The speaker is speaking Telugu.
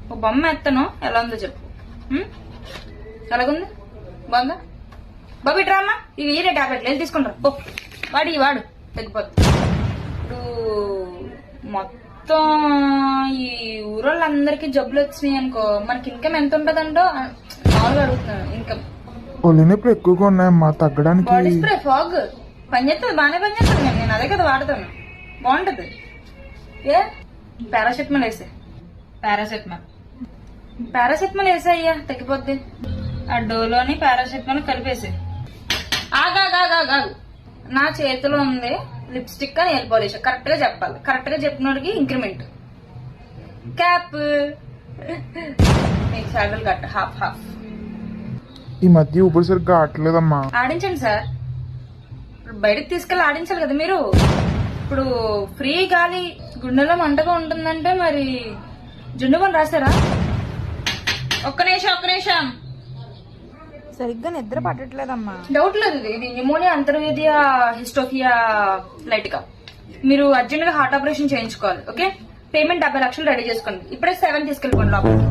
ఒక బొమ్మ ఎత్తను, ఎలా ఉందో చెప్పు. ఎలాగుంది? బాగుందా? బాబు ఇట్రా అమ్మా, ఇవి ఈరే టాబ్లెట్లు వెళ్ళి తీసుకుంటారు. ఓ వాడు తగ్గిపోతుంది. ఇప్పుడు మొత్తం ఈ ఊరోళ్ళందరికీ జబ్బులు వచ్చినాయి అనుకో, మనకి ఇన్కమ్ ఎంత ఉంటదంటో మామూలుగా అడుగుతున్నాను. ఇన్కమ్ ఒళ్ళినప్పుడు ఎక్కువగా ఉన్నాయమ్మా, తగ్గడానికి. బాడీ స్ప్రే ఫాగ్ పనిచేస్తుంది, బాగానే పనిచేస్తుంది. నేను అదే కదా వాడతాను, బాగుంటది. ఏ పారాసెటమాల్ వేసే, పారాసెటమాల్ వేసే అయ్యా తగ్గిపోద్ది. ఆ డోలోని పారాసెటమాల్ కలిపేసి. ఆగాగాగాగు, నా చేతిలో ఉంది లిప్స్టిక్ అని నెయిల్ పాలిష్. కరెక్ట్ గా చెప్పాలి, కరెక్ట్ గా చెప్పినోడికి ఇంక్రిమెంట్. క్యాప్ మీకు శాలరీ కట్ట హాఫ్. ఈ మధ్య ఊపిరి సరిగ్గా ఆడలేదమ్మా. ఆడించండి సార్, బయటకు తీసుకెళ్ళి ఆడించాలి కదా మీరు. ఇప్పుడు ఫ్రీ గాలి గుండెలో మంటగా ఉంటుందంటే మరి జున్నుకొని రాశారా? ఒక్క నిమిషం. సరిగ్గా నిద్ర పట్టట్లేదమ్మా. డౌట్ లేదు, ఇది న్యూమోనియా, అంతర్వేదియ, హిస్టోఫియా లైట్ గా. మీరు అర్జెంట్ గా హార్ట్ ఆపరేషన్ చేయించుకోవాలి. ఓకే, పేమెంట్ 70 లక్షలు రెడీ చేసుకోండి. ఇప్పుడే 7 తీసుకెళ్ళిపోండి లోపలికి.